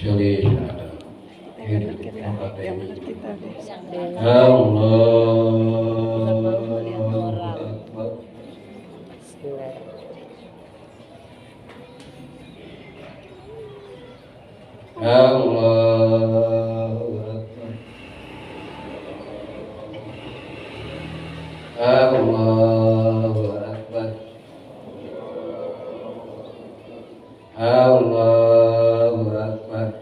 Sholih Yang benar kita deh. Allahu Akbar. Allahu Akbar. Allahu Akbar. Allahu Akbar.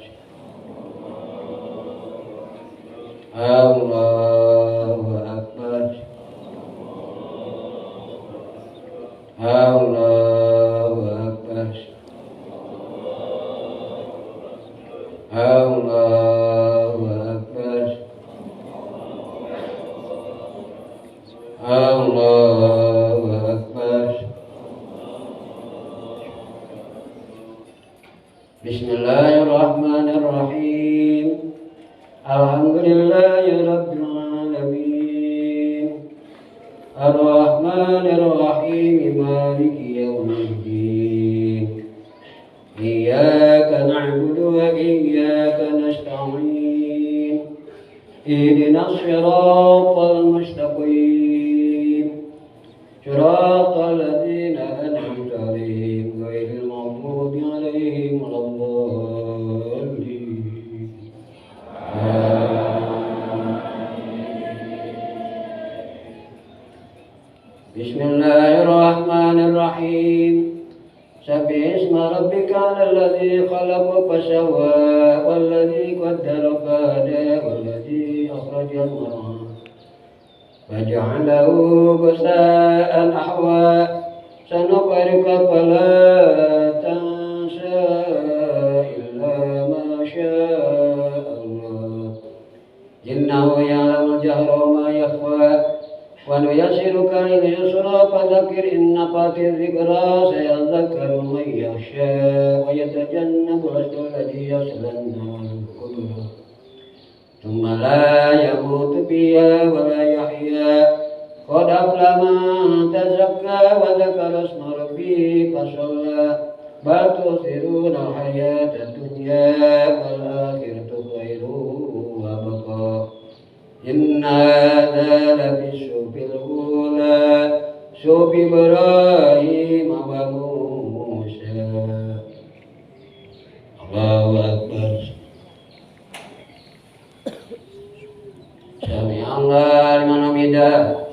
Allahu Akbar. Allahu Akbar. Allahu Akbar. Allahu Akbar. Bismillahirrahmanirrahim. Alhamdulillahi Rabbil Alamin. Ar-Rahmanir-Rahim. Maliki yawmiddin. Iyyaka na'budu wa iyyaka nasta'in. Ihdinas siratal mustaqim. Siratal ladzina an'amta 'alaihim ghairil maghdubi 'alaihim waladdallin. Bismillahirrahmanirrahim. Sabbih isma rabbikal ladzi khalaq fasawwa walladzi qaddara fahada walladzi akhrajal mar'aa faj'alahu ghusaa'an ahwa sanuqri'uka fala tansa illa ma syaa Allah innahu ya'lamul jahra wa ma yakhfa wa nuyassiruka lil yusra fadhakkir in nafa'ati dhikra sayadhakkaru man yakhsha wa yatajannabuha alladhi yasla an-nar al-kubra thumma la yamutu fiha wa la yahya qad aflaha man tazakka wa dhakara isma rabbih fasalla bal tu'thiruna al-hayata ad-dunya wal akhiratu khairun wa abqa inna hadha lafi suhufil ula suhufi Ibrahim wa Musa. Allahu Akbar. Sami Allah liman hamidah.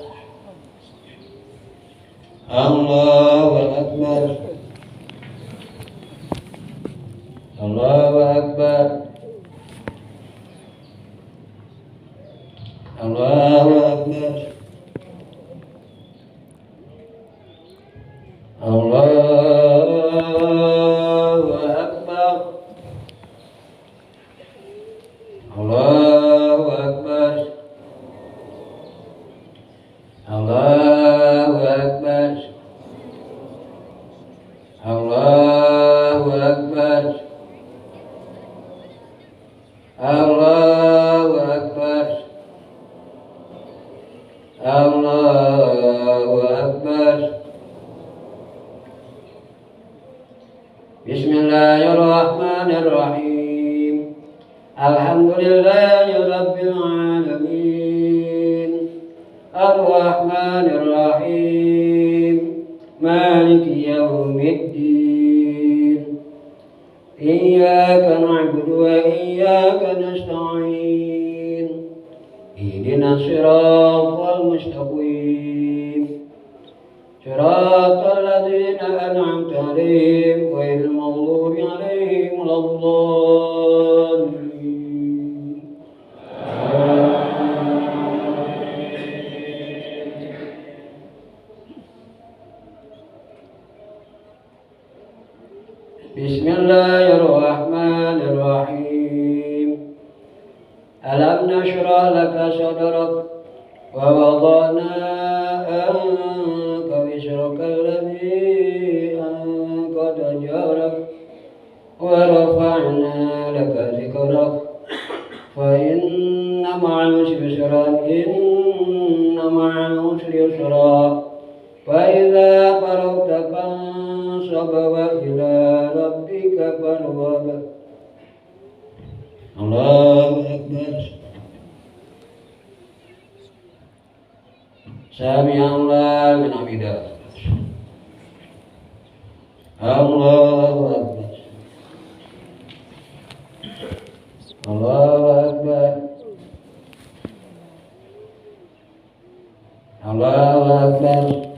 Allahu Akbar. Allahu Akbar. Allahu Akbar. Allahu Akbar. Allahu Akbar. Allahu Akbar. Allahu Akbar. Allahu Akbar. Allahu Akbar. Bismillahirrahmanirrahim. Alhamdulillahi Rabbil Alamin. Ar-Rahmanir-Rahim. Maliki yawmiddin. Iyyaka na'budu wa iyyaka nasta'in. Ihdinas siratal mustaqim. Siratal ladzina an'amta 'alaihim ghairil maghdubi 'alaihim waladdallin. Bismillahirrahmanirrahim. Alam nashrah laka sadrak wa wada'na anka wizraka alladhi anqadha dhahrak wa rafa'na laka dhikrak fa inna ma'al usri yusran inna ma'al usri yusra fa idza faragta fansab wa ila rabbika farghab Allahu Akbar. Sami Allah min hamidah. Allahu Akbar. Allahu Akbar. Allahu Akbar.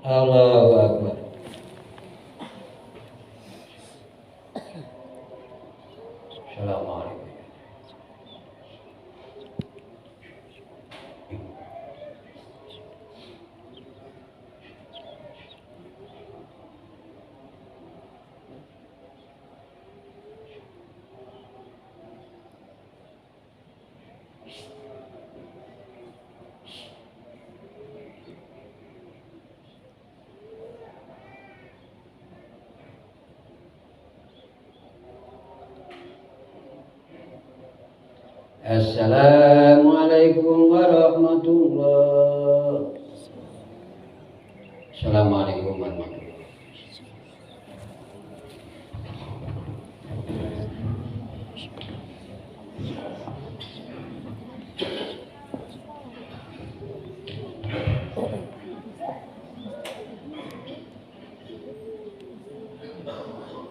Allahu Akbar. Assalamualaikum. Assalamualaikum warahmatullahi. Assalamualaikum warahmatullahi.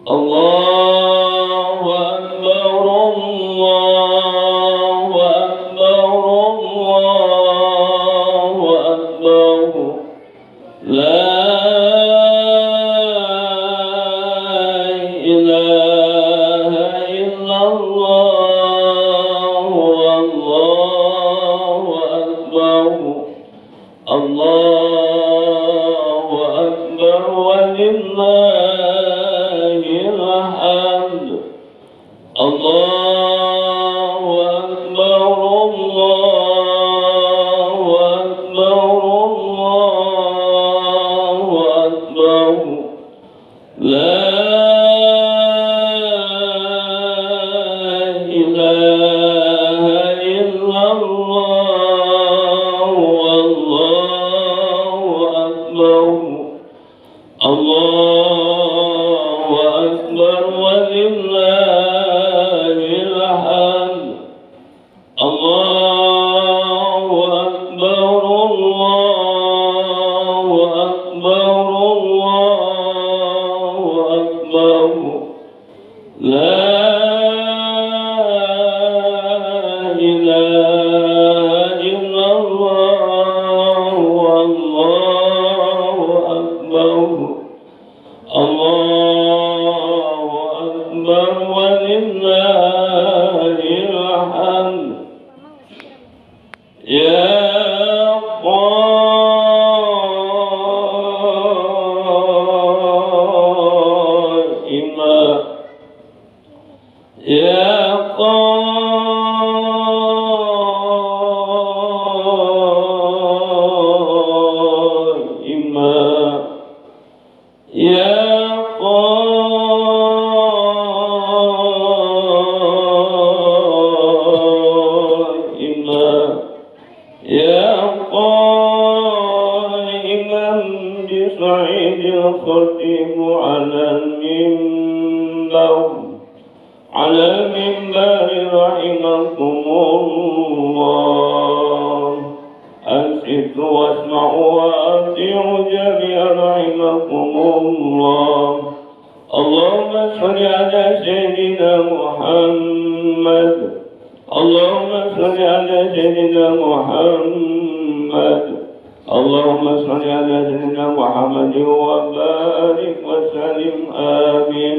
Allahu Akbar, Allahu Akbar, Allahu Akbar. La ilaha illallah, Allahu Akbar. Allahu Akbar walillahil hamd. Allahu Akbar, Allahu Akbar, Allahu Akbar. La ilaha illallah, Allahu Akbar. Allahu Akbar walillahil hamd. Allahu Akbar, Allahu Akbar, Allahu Akbar. La ilaha illallah, Allahu Akbar. Allahu Akbar walillahil hamd. Ya Qaima, Ya Qaima, Ya Qaima, Ya Qaiman bisa'idil khatib ala al-minbar rahimakumullah. Ansitu wasma'u wa ati'u jami'an rahimakumullah. Allahumma salli ala Sayyidina Muhammad. Allahumma salli ala Sayyidina Muhammad. Allahumma salli ala Sayyidina Muhammad wa barik wa sallim. Amin.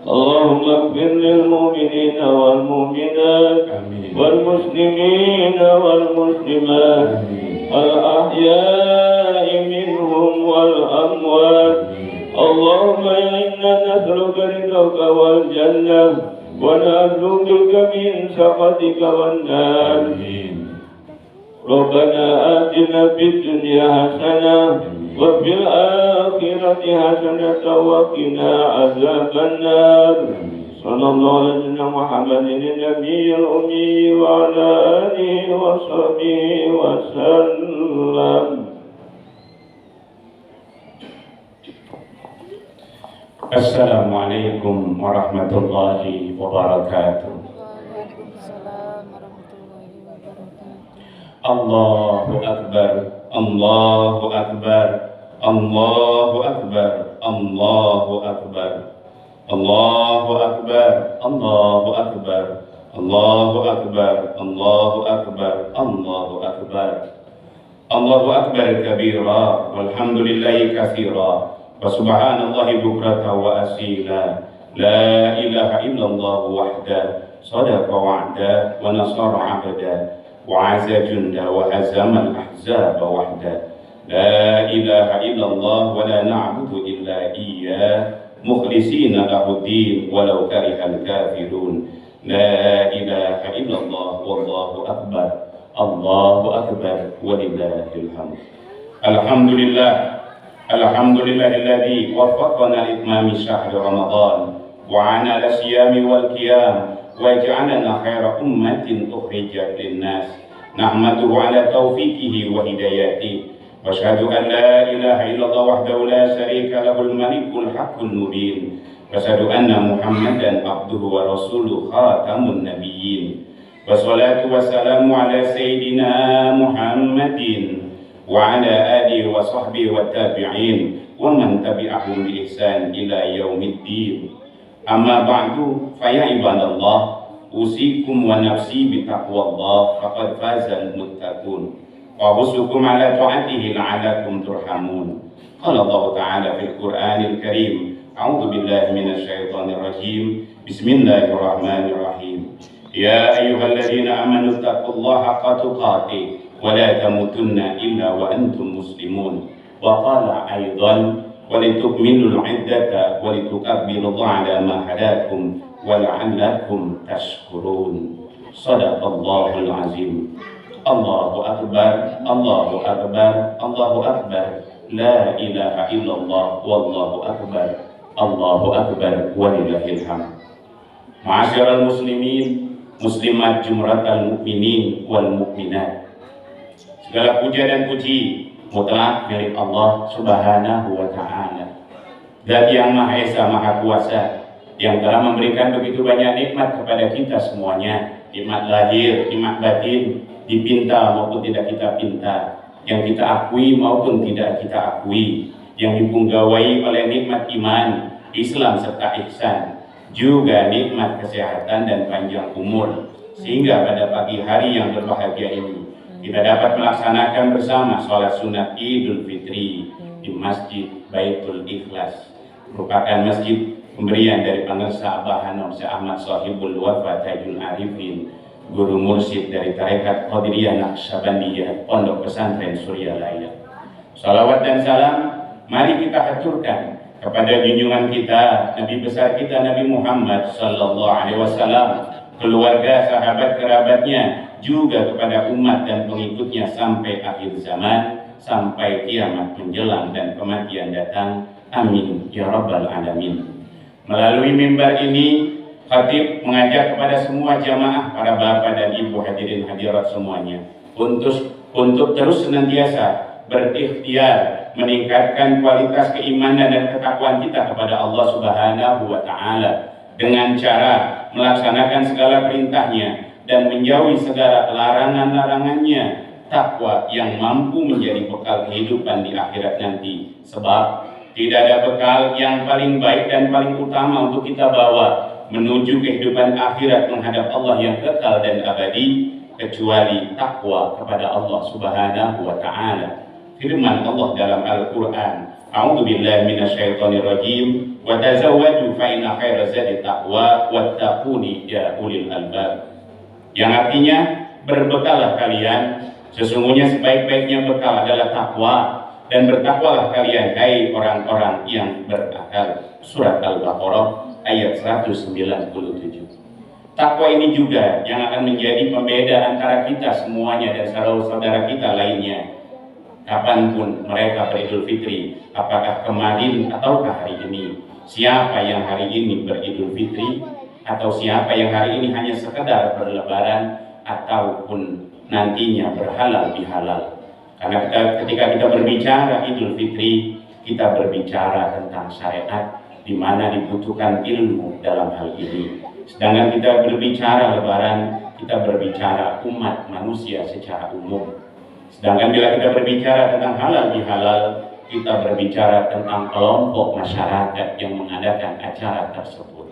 Allahumma ighfir lil mu'minina wal mu'minat wal muslimina wal muslimat al ahya'i minhum wal amwat. Allahumma inna nas'aluka ridhaka wal jannah wa na'udzu bika min sakhatika wan nar. Rabbana atina fid dunya hasanah wa fil akhirati hasanah wa qina azabannar. Sallallahu alaihi Muhammadin nabiyil ummi wa ala alihi wa sahbihi wa sallam. Assalamualaikum warahmatullahi wabarakatuh. Waalaikumsalam warahmatullahi wabarakatuh. Allahu Akbar, Allahu Akbar, Allahu Akbar, Allahu Akbar, Allahu Akbar, Allahu Akbar, Allahu Akbar, Allahu Akbar, Allahu Akbar, Allahu Akbar kabira, walhamdulillahi katsira. Subhanallahi bukrata wa asila. La ilaha illallah wahda sadaqa wa'da wa nasara 'abda wa 'azza junda wa hazama al-ahzab wahda. La ilaha illallah wa la na'budu illa iyyah mukhlisina lahu din walau karihal kafirun. La ilaha illallah wallahu akbar. Allahu akbar walillahil hamd. Alhamdulillah. Alhamdulillahilladzi waffaqana li-itmami syahri Ramadan wa 'ala al-siyami wal qiyam wa ja'alana khaira ummatin ukhrijat lin-nas. Nahmaduhu 'ala taufiqihi wa hidayatihi wa asyhadu an la ilaha illallah wahdahu la syarika lahul malikul haqqul mubin wa asyhadu anna Muhammadan abduhu wa rasuluhu khatamun nabiyyin. Wassalatu wassalamu 'ala sayyidina Muhammadin wa ala alihi wa sahbihi wa tabi'in wa man tabi'ahum bi ihsan ila yaumiddin. Amma ba'du, fa ya ibadallah, usikum wa nafsi bi taqwallah faqad fazal muttaqun wa usukum ala ta'atihi la'alakum turhamun. Qala Allah ta'ala fil Qur'anil Karim, a'udzu billahi minasy syaithanir rajim. Bismillahirrahmanirrahim. Ya ayyuhalladzina amanu taqullaha haqqa tuqatih ولا تموتن إلا وأنتم مسلمون. وقال أيضا ولتكملوا العدة ولتكبروا الله على ما هداكم ولعلكم تشكرون. صدق الله العظيم. الله أكبر، الله أكبر، الله أكبر، لا إله إلا الله والله أكبر، الله أكبر ولله الحمد. Ma'asyiral muslimin, muslimat, jumratal mukminin wal mukminat. Segala puja dan puji mutlak milik Allah Subhanahu wa Ta'ala, Zat yang Maha Esa, Maha Kuasa, yang telah memberikan begitu banyak nikmat kepada kita semuanya, nikmat lahir, nikmat batin, dipinta maupun tidak kita pinta, yang kita akui maupun tidak kita akui, yang dipunggawai oleh nikmat iman, Islam serta ihsan, juga nikmat kesehatan dan panjang umur, sehingga pada pagi hari yang berbahagia ini kita dapat melaksanakan bersama sholat sunat Idul Fitri di Masjid Baitul Ikhlas, merupakan masjid pemberian dari Pangersa Abah Hanom Syekh Ahmad Shahibul Wafa Tajul Arifin, guru mursyid dari Tarekat Qadiriyah Naqsyabandiyah Pondok Pesantren Suryalaya. Salawat dan salam mari kita haturkan kepada junjungan kita, Nabi besar kita Nabi Muhammad sallallahu alaihi wasallam, keluarga, sahabat, kerabatnya, juga kepada umat dan pengikutnya sampai akhir zaman, sampai kiamat menjelang dan kematian datang. Amin ya rabbal alamin. Melalui mimbar ini, khatib mengajak kepada semua jamaah, para bapak dan ibu hadirin hadirat semuanya, untuk terus senantiasa berikhtiar meningkatkan kualitas keimanan dan ketakwaan kita kepada Allah Subhanahu wa Ta'ala dengan cara melaksanakan segala perintahnya dan menjauhi segala larangan-larangannya, takwa yang mampu menjadi bekal kehidupan di akhirat nanti. Sebab tidak ada bekal yang paling baik dan paling utama untuk kita bawa menuju kehidupan akhirat menghadap Allah yang kekal dan abadi kecuali takwa kepada Allah Subhanahu wa Ta'ala. Firman Allah dalam Al-Quran, a'udzu billahi minasyaitonir rajim, wa tazawwaju fa inna khairaz zadi taqwa wattaquni ya ulil albab. Yang artinya, berbekalah kalian, sesungguhnya sebaik-baiknya bekal adalah takwa, dan bertakwalah kalian hai orang-orang yang berakal. Surat Al-Baqarah ayat 197. Takwa ini juga yang akan menjadi pembeda antara kita semuanya dan saudara-saudara kita lainnya. Kapanpun mereka beridul fitri, apakah kemarin ataukah hari ini, siapa yang hari ini beridul fitri, atau siapa yang hari ini hanya sekedar berlebaran, ataupun nantinya berhalal bihalal. Karena ketika kita berbicara Idul Fitri, kita berbicara tentang syariat, di mana dibutuhkan ilmu dalam hal ini. Sedangkan kita berbicara Lebaran, kita berbicara umat manusia secara umum. Sedangkan bila kita berbicara tentang halal bihalal, kita berbicara tentang kelompok masyarakat yang mengadakan acara tersebut.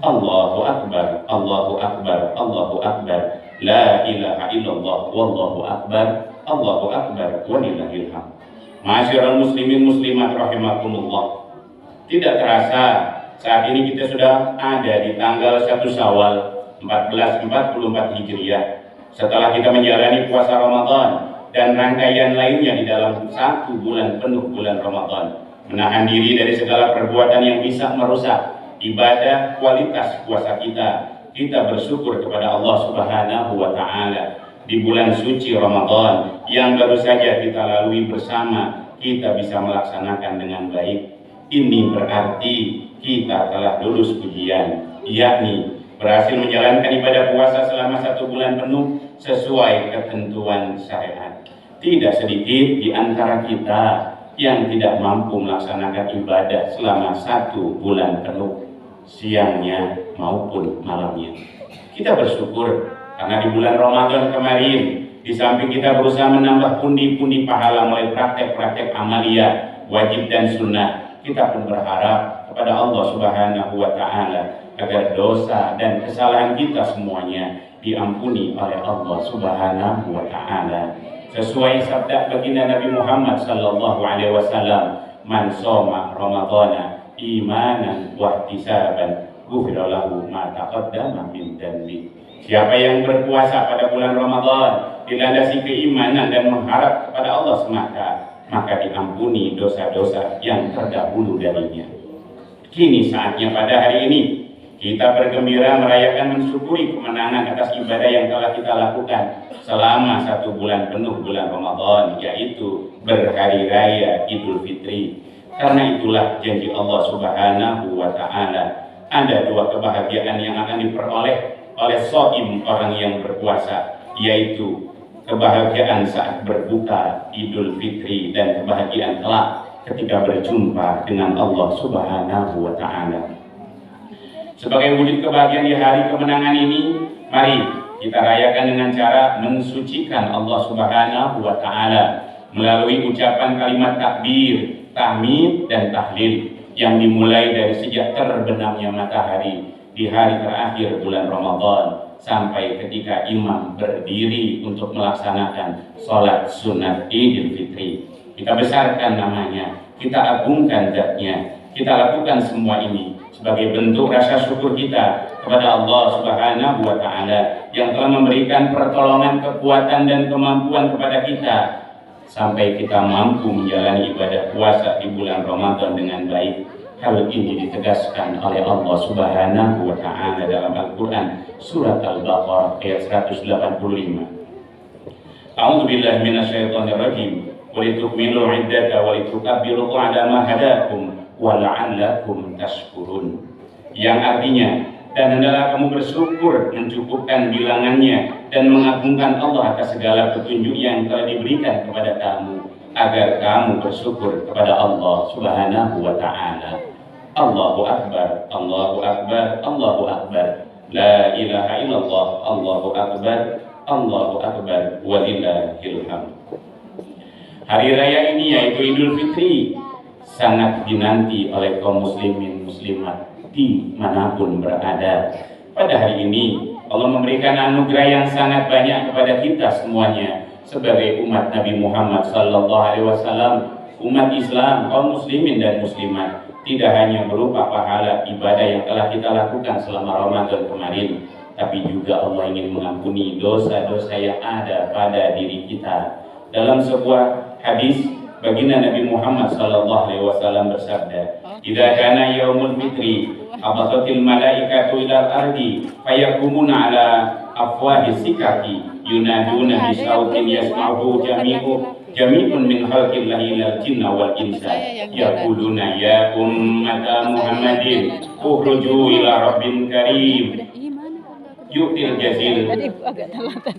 Allahu Akbar, Allahu Akbar, Allahu Akbar, la ilaha illallah, wallahu akbar, Allahu Akbar, walillahil hamd. Ma'asyiral muslimin muslimat rahimakumullah. Tidak terasa saat ini kita sudah ada di tanggal 1 Syawal 1444 Hijriah. Setelah kita menjalani puasa Ramadan dan rangkaian lainnya di dalam 1 bulan penuh bulan Ramadan, menahan diri dari segala perbuatan yang bisa merusak ibadah kualitas puasa kita. Kita bersyukur kepada Allah Subhanahu wa Ta'ala di bulan suci Ramadan yang baru saja kita lalui bersama, kita bisa melaksanakan dengan baik. Ini berarti kita telah lulus ujian, yakni berhasil menjalankan ibadah puasa selama 1 bulan penuh sesuai ketentuan syariat. Tidak sedikit di antara kita yang tidak mampu melaksanakan ibadah selama 1 bulan penuh, siangnya maupun malamnya. Kita bersyukur karena di bulan Ramadan kemarin, di samping kita berusaha menambah pundi-pundi pahala melalui praktek-praktek amalia wajib dan sunnah, kita pun berharap kepada Allah Subhanahu wa Ta'ala agar dosa dan kesalahan kita semuanya diampuni oleh Allah Subhanahu wa Ta'ala. Sesuai sabda baginda Nabi Muhammad sallallahu alaihi wasallam, man shoma ramadhana imanan wa ihtisaban ghufira lahu ma taqaddama min dhanbi. Siapa yang berpuasa pada bulan Ramadan dilandasi keimanan dan mengharap kepada Allah semata, maka diampuni dosa-dosa yang terdahulu darinya. Kini saatnya pada hari ini kita bergembira merayakan mensyukuri kemenangan atas ibadah yang telah kita lakukan selama 1 bulan penuh bulan Ramadan, yaitu berhari raya Idul Fitri. Karena itulah janji Allah Subhanahu wa Ta'ala, ada 2 kebahagiaan yang akan diperoleh oleh shaim, orang yang berpuasa, yaitu kebahagiaan saat berbuka Idul Fitri dan kebahagiaan kelak ketika berjumpa dengan Allah Subhanahu wa Ta'ala. Sebagai wujud kebahagiaan di hari kemenangan ini, mari kita rayakan dengan cara mensucikan Allah Subhanahu wa Ta'ala melalui ucapan kalimat takbir, tahmid dan tahlil yang dimulai dari sejak terbenamnya matahari di hari terakhir bulan Ramadan sampai ketika imam berdiri untuk melaksanakan sholat sunat Idul Fitri. Kita besarkan namanya, kita agungkan zatnya, kita lakukan semua ini sebagai bentuk rasa syukur kita kepada Allah Subhanahu wa Ta'ala yang telah memberikan pertolongan, kekuatan dan kemampuan kepada kita sampai kita mampu menjalani ibadah puasa di bulan Ramadan dengan baik. Hal ini ditegaskan oleh Allah Subhanahu wa Ta'ala dalam Al-Quran surat Al-Baqarah ayat 185. A'udzu billahi minasyaitonir rajim. Wa litukmilu 'iddata wa litukabbiru 'ala ma hadakum wa la'allakum tashkurun. Yang artinya, dan hendaklah kamu bersyukur mencukupkan bilangannya dan mengagungkan Allah atas segala petunjuk yang telah diberikan kepada kamu agar kamu bersyukur kepada Allah Subhanahu wa Ta'ala. Allahu Akbar, Allahu Akbar, Allahu Akbar, la ilaha illallah, Allahu Akbar, Allahu Akbar, walillahil hamd. Hari raya ini yaitu Idul Fitri sangat dinanti oleh kaum muslimin muslimat dimanapun berada. Pada hari ini Allah memberikan anugerah yang sangat banyak kepada kita semuanya sebagai umat Nabi Muhammad sallallahu alaihi wasallam, umat Islam, kaum muslimin dan muslimat. Tidak hanya berupa pahala ibadah yang telah kita lakukan selama Ramadan kemarin, tapi juga Allah ingin mengampuni dosa-dosa yang ada pada diri kita. Dalam sebuah hadis, baginda Nabi Muhammad sallallahu alaihi wasallam bersabda, "Idza kana yaumul fitri abatatil malaikatu ilal ardi fayakumuna ala afwahi sikaki yunaduna bisautin yasma'uhu jami'un min khalqillahi ilal jinna wal insa yaquluna ya ummata Muhammadin ukhruju ila rabbin karim yu'til jazil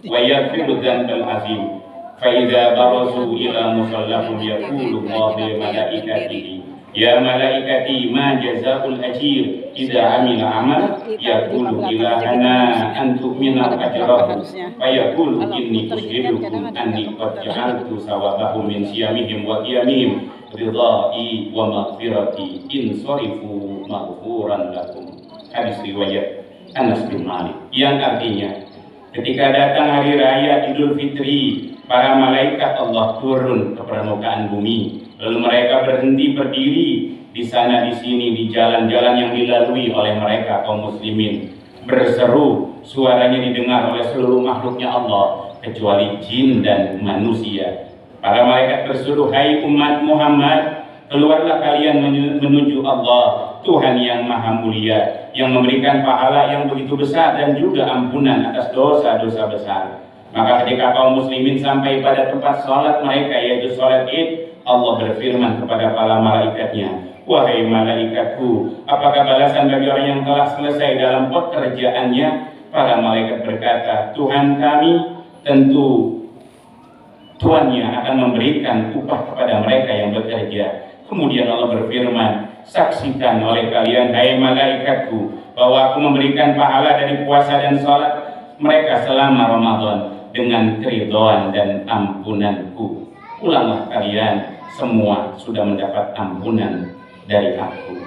wa yaghfiru dzanbal azim fa idza barazu ila musallahum yaqulu Allah bi malaikatihi Ya malaikati ma jazaa'ul ajir idza amila amal yaqulu ilahana antum minal ajrahu fa yaqulu inni ushidukum anni qad ja'altu sawabahu min siyamihim wa qiyamihim ridha'i wa maghfirati insarifu maghfuran lakum. Hadis riwayat Anas bin Malik, yang artinya ketika datang hari raya Idul Fitri, para malaikat Allah turun ke permukaan bumi. Lalu mereka berhenti berdiri di sana di sini di jalan-jalan yang dilalui oleh mereka kaum muslimin. Berseru, suaranya didengar oleh seluruh makhluknya Allah kecuali jin dan manusia. Para malaikat berseru, hai umat Muhammad, keluarlah kalian menuju Allah, Tuhan yang maha mulia, yang memberikan pahala yang begitu besar dan juga ampunan atas dosa-dosa besar. Maka ketika kaum muslimin sampai pada tempat sholat mereka, yaitu sholat id, Allah berfirman kepada para malaikatnya, wahai malaikatku, apakah balasan bagi orang yang telah selesai dalam pekerjaannya? Para malaikat berkata, Tuhan kami, tentu Tuannya akan memberikan upah kepada mereka yang bekerja. Kemudian Allah berfirman, saksikan oleh kalian, hai malaikatku, bahwa aku memberikan pahala dari puasa dan sholat mereka selama Ramadan dengan keridhaan dan ampunanku. Pulanglah kalian, semua sudah mendapat ampunan dari aku.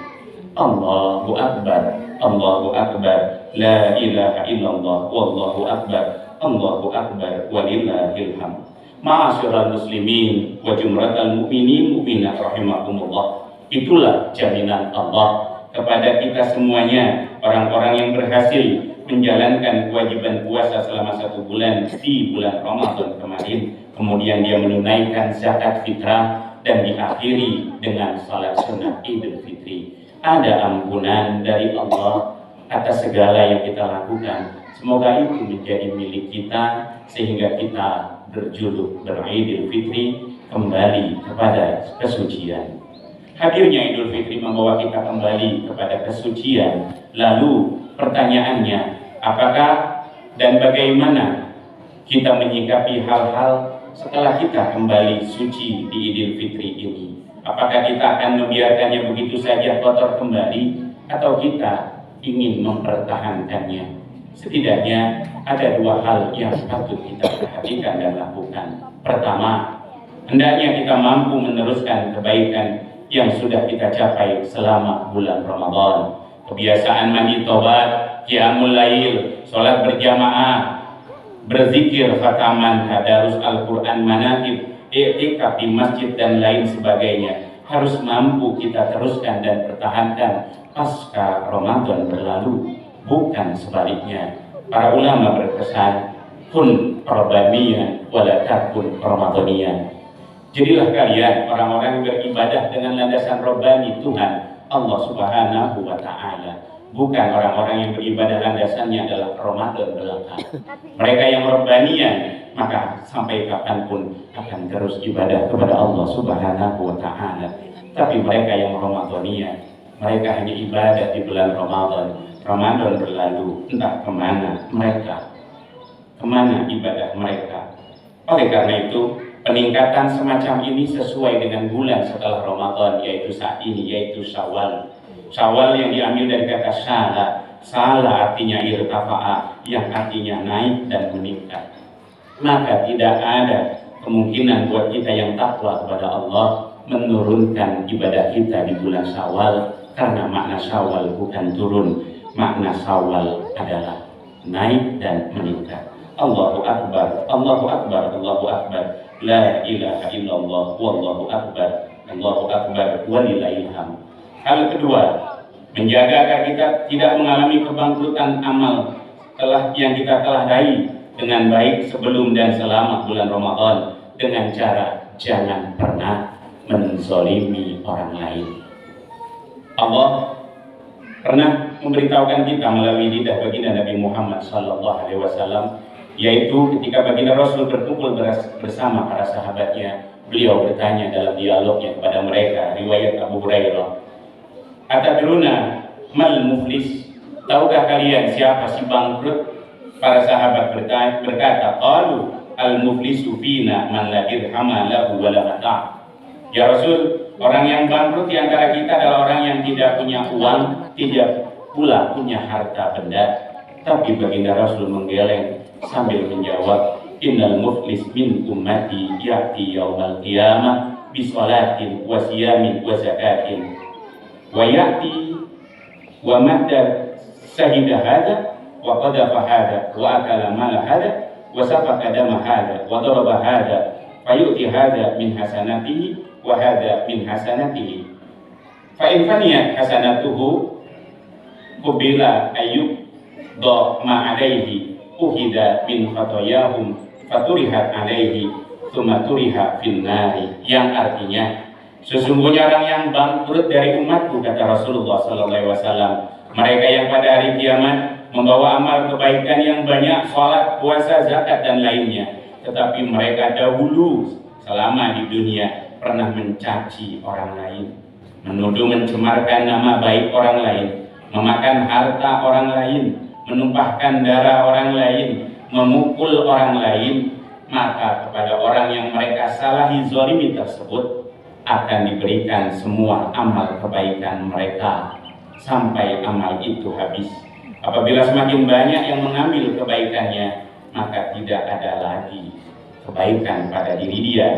Allahu Akbar, Allahu Akbar, la ilaha illallah, wallahu akbar, Allahu Akbar, walillahil hamd. Ma'asyiral muslimin wa jumratal mu'minin mu'minat rahimakumullah. Itulah jaminan Allah kepada kita semuanya, orang-orang yang berhasil menjalankan kewajiban puasa selama 1 bulan di bulan Ramadan kemarin, kemudian dia menunaikan zakat fitrah dan diakhiri dengan salat sunnah Idul Fitri. Ada ampunan dari Allah atas segala yang kita lakukan. Semoga itu menjadi milik kita sehingga kita berjuluk beridul fitri, kembali kepada kesucian. Hadirnya Idul Fitri membawa kita kembali kepada kesucian. Lalu pertanyaannya, apakah dan bagaimana kita menyikapi hal-hal setelah kita kembali suci di Idul Fitri ini? Apakah kita akan membiarkannya begitu saja kotor kembali, atau kita ingin mempertahankannya? Setidaknya ada 2 hal yang patut kita perhatikan dan lakukan. Pertama, hendaknya kita mampu meneruskan kebaikan yang sudah kita capai selama bulan Ramadan. Kebiasaan mandi tobat, qiyamul lail, sholat berjamaah, berzikir, khataman, tadarus Al-Quran, manaqib, i'tikaf di masjid dan lain sebagainya harus mampu kita teruskan dan pertahankan pasca Ramadan berlalu, bukan sebaliknya. Para ulama berpesan, kun rabbaniyan wala takun ramadaniyan. Jadilah kalian orang-orang yang beribadah dengan landasan Rabbani, Tuhan Allah Subhanahu wa Ta'ala, bukan orang-orang yang beribadah landasannya adalah Ramadan belaka. Mereka yang Rabbaniyan, maka sampai kapanpun akan terus ibadah kepada Allah Subhanahu wa Ta'ala. Tapi mereka yang Ramadaniyan, mereka hanya ibadah di bulan Ramadan. Ramadan berlalu, entah kemana mereka, kemana ibadah mereka. Oleh karena itu, peningkatan semacam ini sesuai dengan bulan setelah Ramadan, yaitu saat ini, yaitu Syawal. Syawal yang diambil dari kata syala. Syala artinya irtafa'a, yang artinya naik dan meningkat. Maka tidak ada kemungkinan buat kita yang takwa kepada Allah menurunkan ibadah kita di bulan Syawal, karena makna Syawal bukan turun. Makna Syawal adalah naik dan meningkat. Allahu Akbar, Allahu Akbar, Allahu Akbar, la ilaha illallah, wallahu akbar, Allahu akbar, walillahil hamd. Hal kedua, menjaga agar kita tidak mengalami kebangkrutan amal yang kita telah raih dengan baik sebelum dan selama bulan Ramadan, dengan cara jangan pernah menzalimi orang lain. Allah pernah memberitahukan kita melalui lidah baginda Nabi Muhammad SAW, yaitu ketika baginda Rasul berkumpul bersama para sahabatnya, beliau bertanya dalam dialognya kepada mereka, riwayat Abu Hurairah, atadruna mal muflis, tahukah kalian siapa si bangkrut? Para sahabat berkata, qalu al muflisu fina man la dirhama lahu wa la mata'. Ya Rasul, Orang yang bangkrut di antara kita adalah orang yang tidak punya uang, tidak pula punya harta benda. Tapi baginda Rasul menggeleng sambil menjawab, innal muflis min ummati ya'ti yaumal qiyamah bisolatin wa siyamin wa zakatin wa ya'ti wa madda sahida hada wa qadafa hada wa akala mala hada wa safaka dama hada wa daraba hada fayu'ti hada min hasanatihi wa hada min hasanatihi fa in faniyat hasanatuhu qubila ayyub do ma alaihi uhida min khotoyahum faturihat alaihi thumma turiha finnari, yang artinya sesungguhnya orang yang bangkrut dari umatku, kata Rasulullah SAW, mereka yang pada hari kiamat membawa amal kebaikan yang banyak, sholat, puasa, zakat dan lainnya, tetapi mereka dahulu selama di dunia pernah mencaci orang lain, menuduh mencemarkan nama baik orang lain, memakan harta orang lain, menumpahkan darah orang lain, memukul orang lain, maka kepada orang yang mereka salahi zalimi tersebut akan diberikan semua amal kebaikan mereka sampai amal itu habis. Apabila semakin banyak yang mengambil kebaikannya, maka tidak ada lagi kebaikan pada diri dia.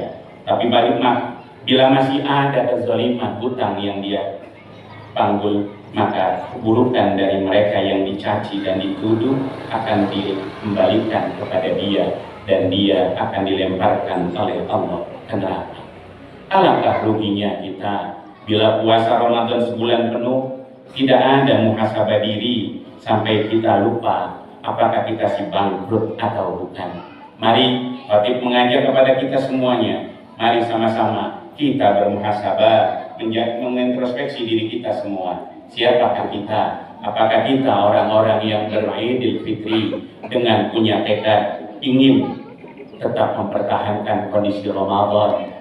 Tapi bila masih ada kezaliman, hutang yang dia panggul, maka keburukan dari mereka yang dicaci dan dituduh akan dikembalikan kepada dia, dan dia akan dilemparkan oleh Allah ke neraka. Alangkah ruginya kita bila puasa Ramadan sebulan penuh tidak ada muhasabah diri sampai kita lupa apakah kita si bangkrut atau bukan. Mari Khatib mengajak kepada kita semuanya, mari sama-sama kita bermuhasabah, mengintrospeksi diri kita semua. Siapakah kita? Apakah kita orang-orang yang beridul fitri dengan punya tekad ingin tetap mempertahankan kondisi Ramadan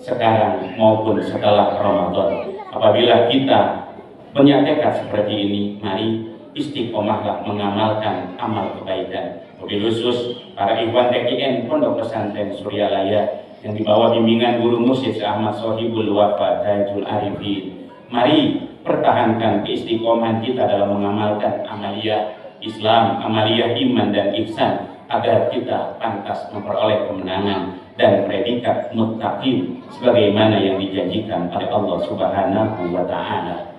sekarang maupun setelah Ramadan? Apabila kita punya tekad seperti ini, mari istiqomahlah mengamalkan amal kebaikan. Wabil khusus para ikhwan TKN Pondok Pesantren Suryalaya yang di bawah bimbingan guru Mursyid Ahmad Sohibul Wafa Tajul Arifin. Mari pertahankan keistiqomahan kita dalam mengamalkan amaliyah Islam, amaliyah iman dan ihsan, agar kita pantas memperoleh kemenangan dan predikat muttaqin sebagaimana yang dijanjikan oleh Allah Subhanahu wa Ta'ala.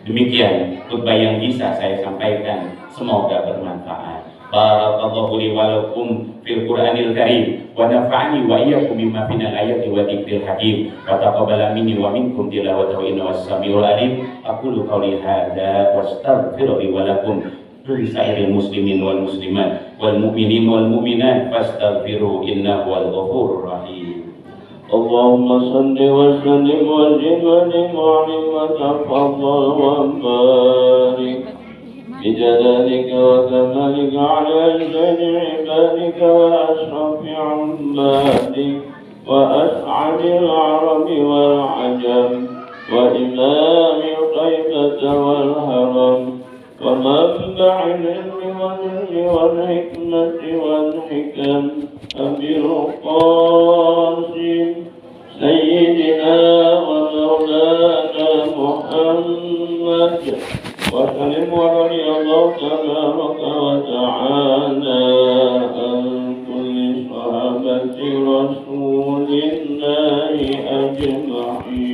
Demikian khutbah yang bisa saya sampaikan, semoga bermanfaat. Barakallahu li wa lakum fil Qur'anil Karim wa nafa'ani wa iyyakum bima fil ayati wa dzikril hakim wa taqabbala minni wa minkum tilawatahu innahu was-sami'ul alim. Aqulu qawli hadza wastaghfiru li wa lakum lisairil muslimin wal muslimat wal mu'minin wal mu'minat fastaghfiru innahu wal ghafurur rahim. Allahumma salli wa sallim wa zid wa tafaddal wa barik بجلالك وكمالك على أجل عبادك وأشرف عبادك وأسعد العرب والعجم وإمام الطيبة والهرم ومنبع العلم والحكمة والحكم أبي القاسم سيدنا ومولانا محمد وسلم ورضي الله تبارك وتعالى عن كل صحابة رسول الله أجمعين.